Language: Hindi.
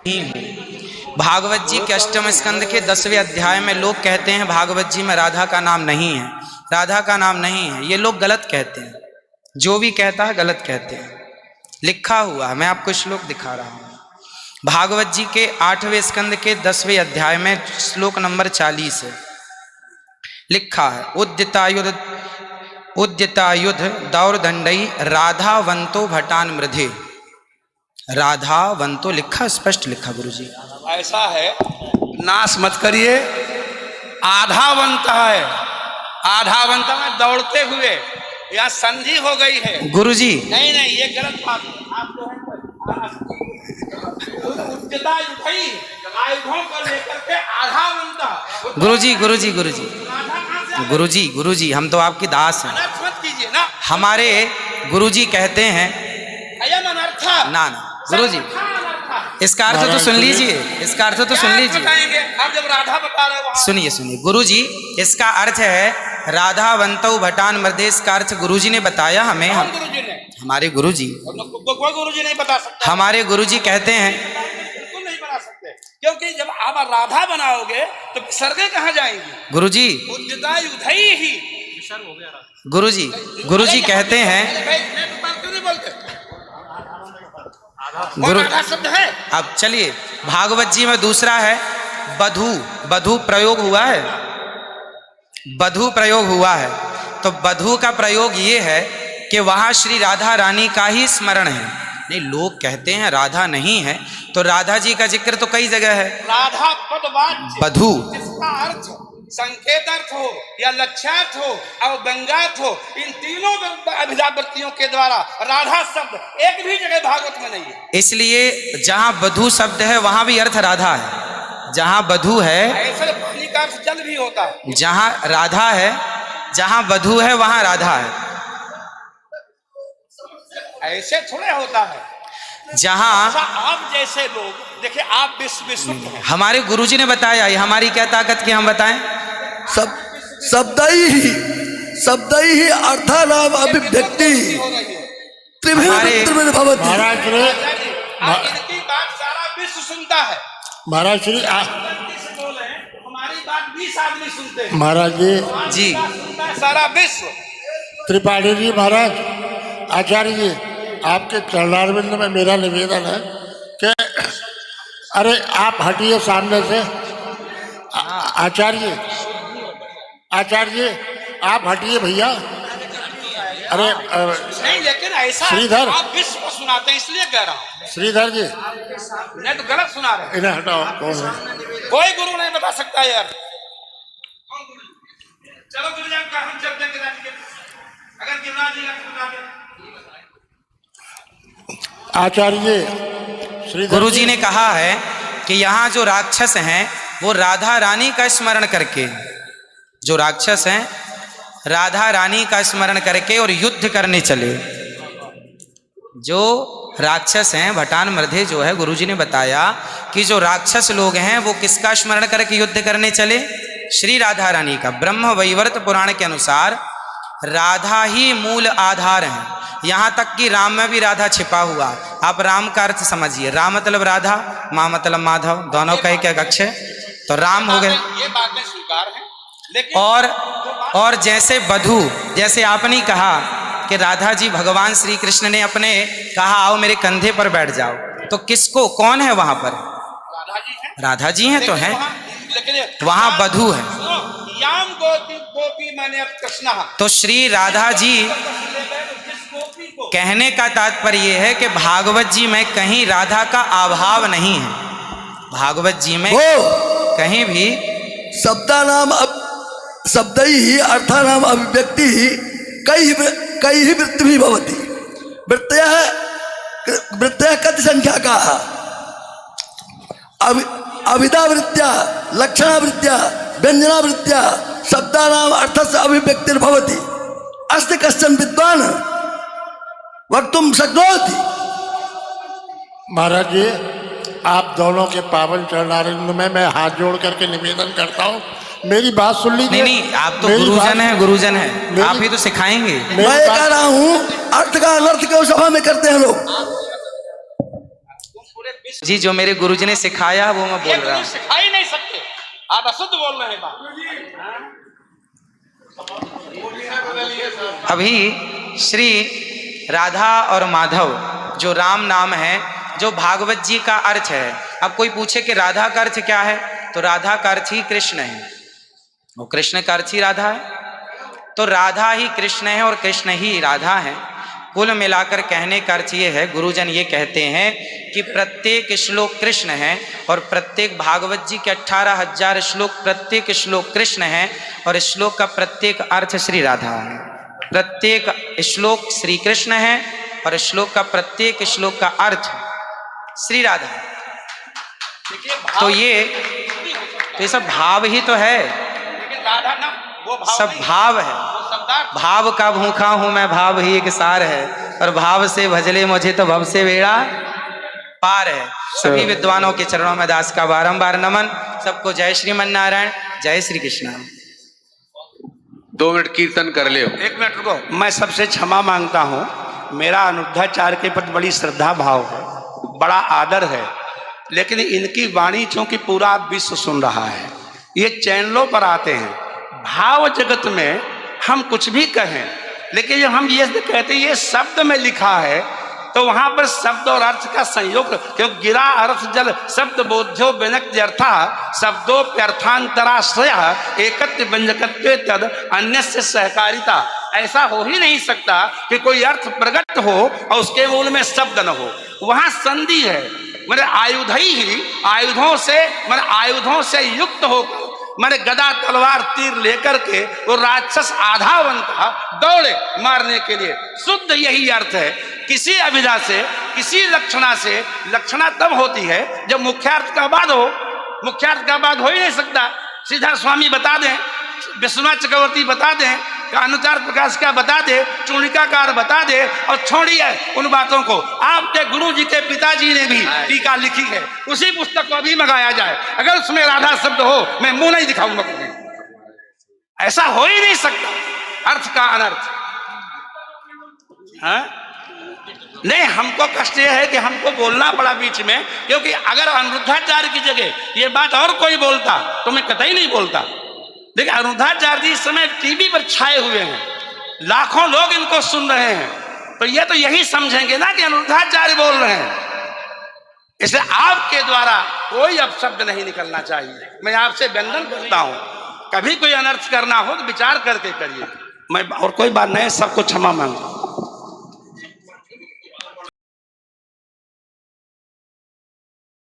नहीं हूँ। भागवत जी के अष्टम स्कंद के 10वें अध्याय में लोग कहते हैं भागवत जी में राधा का नाम नहीं है, राधा का नाम नहीं है। ये लोग गलत कहते हैं, जो भी कहता है गलत कहते हैं। लिखा हुआ है, मैं आपको श्लोक दिखा रहा हूँ। भागवत जी के 8वें स्कंद के 10वें अध्याय में श्लोक नंबर 40 है, लिखा है उद्यतायुध दौरदंडई राधावंतो भटान मृधे। राधावंतो लिखा, स्पष्ट लिखा गुरुजी। ऐसा है, नाश मत करिए। आधावंत है, आधावंत में दौड़ते हुए, यहाँ संधि हो गई है गुरुजी। नहीं नहीं, ये गलत बात है। आप जो है उच्चता युद्धई आयुधों को लेकर के आधावंत। गुरुजी गुरुजी गुरुजी गुरुजी गुरुजी, हम तो आपकी दास हैं। मत कीजिए ना। हमारे गुरुजी कहते हैं अयम अनर्थ ना ना गुरुजी, इसका अर्थ तो सुन लीजिए, इसका अर्थ तो सुन लीजिए। आप जब राधा बता रहे हो, सुनिए सुनिए गुरुजी, इसका अर्थ है राधावंतो भटान मृदेश का अर्थ गुरुजी ने बताया हमें। गुरुजी ने, हमारे गुरुजी, कोई गुरुजी नहीं बता सकता। हमारे गुरुजी कहते हैं बिल्कुल नहीं बना सकते, क्योंकि जब आप राधा बनाओगे तो सर्गे कहाँ जाएंगी गुरुजी? उद्यता युद्धई ही विसर्ग हो गया। गुरुजी, गुरुजी कहते हैं गुरु शब्द है। अब चलिए, भागवत जी में दूसरा है बधू। बधू प्रयोग हुआ है, बधू प्रयोग हुआ है। तो बधू का प्रयोग ये है कि वहां श्री राधा रानी का ही स्मरण है। नहीं, लोग कहते हैं राधा नहीं है, तो राधा जी का जिक्र तो कई जगह है। राधा पदवाच्य बधू, जिसका अर्थ संकेत अर्थ हो या लक्ष्यार्थ हो और व्यंग्यार्थ हो, इन तीनों अभिधावृत्तियों के द्वारा राधा शब्द एक भी जगह भागवत में नहीं है। इसलिए जहां बधू शब्द है वहां भी अर्थ राधा है। जहां बधू है, ऐसे पानी का अर्थ जल भी होता है। जहां राधा है, जहां बधू है वहां राधा है। ऐसे थोड़े होता है। जहां आप जैसे लोग देखिए, आप विश्व हैं। हमारे गुरुजी ने बताया, ये हमारी क्या ताकत की हम बताएं? शब्दई ही अर्थानाम अभिव्यक्ति त्रिविध भवति। महाराज इनकी बात सारा विश्व सुनता है। महाराज श्री हमारी बात 20 आदमी सुनते हैं। महाराज जी सारा विश्व। त्रिपाठी जी, महाराज आचार्य जी, आपके चरणारविंद में मेरा निवेदन है कि अरे आप हटिए सामने से। आचार्य जी आप हटिए भैया। अरे नहीं, लेकिन ऐसा श्रीधर, आप विश्व को सुनाते हैं इसलिए कह रहा हूँ। श्रीधर जी नहीं तो गलत सुना रहे। इन्हें हटाओ। कौन है? कोई गुरु नहीं बता सकता यार। चलो गुरुजन का हम चलते हैं, अगर गिरिराज जी बता दें। आचार्य जी, श्री गुरुजी ने कहा है कि यहाँ जो राक्षस हैं वो राधा रानी का स्मरण करके, जो राक्षस हैं राधा रानी का स्मरण करके और युद्ध करने चले। जो राक्षस हैं भटान मृधे जो है, गुरुजी ने बताया कि जो राक्षस लोग हैं वो किसका स्मरण करके युद्ध करने चले? श्री राधा रानी का। ब्रह्म वैवर्त पुराण के अनुसार राधा ही मूल आधार है। यहाँ तक कि राम में भी राधा छिपा हुआ। आप राम का अर्थ समझिए, राम मतलब राधा, माँ मतलब माधव, दोनों का एक अक्ष है, तो राम हो गए। ये बातें स्वीकार हैं, लेकिन और जैसे बधू, जैसे आपने कहा कि राधा जी भगवान श्री कृष्ण ने अपने कहा आओ मेरे कंधे पर बैठ जाओ, तो किसको, कौन है वहां पर? राधा जी हैं तो हैं, वहां बधू है। याम गोपी माने कृष्ण। तो श्री राधा जी कहने का तात्पर्य यह है कि भागवत जी में कहीं राधा का अभाव नहीं है। भागवत जी में कहीं भी शब्दई ही अर्थानाम अभिव्यक्ति कई ही वृत्ति भी भवति। वृत्तयः कति संख्या का? अभिधावृत्त्या, लक्षणावृत्त्या, व्यंजनावृत्त्या शब्दानाम अर्थस्य अभिव्यक्तिर्भवति। अस्ति कश्चन विद्वान् वक्तुं शक्नोति। महाराज जी, आप दोनों के पावन चरणारविंद में मैं हाथ जोड़ करके निवेदन करता हूँ, मेरी बात सुन लीजिए। नहीं, आप तो गुरुजन हैं, गुरुजन हैं, आप ही तो सिखाएंगे। मैं कह रहा हूँ अर्थ का अनर्थ क्यों सभा में करते हैं लोग? जी जो मेरे गुरुजी ने सिखाया वो मैं बोल ये रहा गुरु हूँ। सिखा ही नहीं सकते, आप अशुद्ध बोल रहे हैं बात। अभी श्री राधा और माधव जो राम नाम है, जो भागवत जी का अर्थ है। अब कोई पूछे कि राधा का अर्थ क्या है, तो राधा का अर्थ ही कृष्ण है, वो कृष्ण का अर्थ ही राधा है। तो राधा ही कृष्ण है और कृष्ण ही राधा है। कुल मिलाकर कहने का अर्थ ये है, गुरुजन ये कहते हैं कि प्रत्येक श्लोक कृष्ण है और प्रत्येक भागवत जी के 18,000 श्लोक, प्रत्येक श्लोक कृष्ण है और श्लोक का प्रत्येक अर्थ श्री राधा है। प्रत्येक श्लोक श्री कृष्ण है और श्लोक का प्रत्येक श्लोक का अर्थ श्री राधा है। देखिए तो ये सब भाव ही तो है, लेकिन राधा ना वो भाव सब नहीं, भाव है। वो शब्दार्थ। भाव का भूखा हूं मैं, भाव ही एक सार है, और भाव से भजले मुझे तो भव से बेड़ा पार है। सभी विद्वानों के चरणों में दास का बारंबार नमन। सबको जय श्रीमन नारायण, जय श्री कृष्ण। 2 मिनट कीर्तन कर ले। 1 मिनट रुको, मैं सबसे क्षमा मांगता हूँ। मेरा अनिरुद्धाचार्य के प्रति बड़ी श्रद्धा भाव है, बड़ा आदर है, लेकिन इनकी वाणी चूंकि पूरा विश्व सुन रहा है, ये चैनलों पर आते हैं। भाव जगत में हम कुछ भी कहें, लेकिन जब हम ये कहते हैं ये शब्द में लिखा है, तो वहां पर शब्द और अर्थ का संयोग, क्योंकि गिरा अर्थ जल शब्द बोध्यो व्यनक्ति अर्था शब्दोप्यर्थांतराश्रय एकत्व व्यंजकत्वे तद अन्य से सहकारिता। ऐसा हो ही नहीं सकता कि कोई अर्थ प्रकट हो और उसके मूल में शब्द न हो। वहां संधि है, मेरे आयुधों से युक्त होकर मैंने गदा तलवार तीर लेकर के वो राक्षस आधा बनता दौड़े मारने के लिए। शुद्ध यही अर्थ है। किसी अभिधा से, किसी लक्षणा से, लक्षणा तब होती है जब मुख्यार्थ का बाद हो। मुख्यार्थ का बाद हो ही नहीं सकता। सीधा स्वामी बता दें, विश्वनाथ चक्रवर्ती बता दें, अनुचार प्रकाश का बता दे, चूणिकाकार बता दे, और छोड़िए उन बातों को। आपके गुरु जी के पिताजी ने भी टीका लिखी है, उसी पुस्तक को अभी मंगाया जाए, अगर उसमें राधा शब्द हो मैं मुंह नहीं दिखाऊंगा कभी। ऐसा हो ही नहीं सकता अर्थ का अनर्थ। हाँ? नहीं, हमको कष्ट यह है कि हमको बोलना पड़ा बीच में, क्योंकि अगर अनिरुद्धाचार्य की जगह ये बात और कोई बोलता तो मैं कतई नहीं बोलता। देखिए अनिरुद्धाचार्य जी इस समय टीवी पर छाए हुए हैं, लाखों लोग इनको सुन रहे हैं, तो ये तो यही समझेंगे ना कि अनिरुद्धाचार्य बोल रहे हैं। इसलिए आपके द्वारा कोई अपशब्द नहीं निकलना चाहिए। मैं आपसे वंदन करता हूं, कभी कोई अनर्थ करना हो तो विचार करके करिए। मैं और कोई बात नहीं, सबको क्षमा मांगता हूं।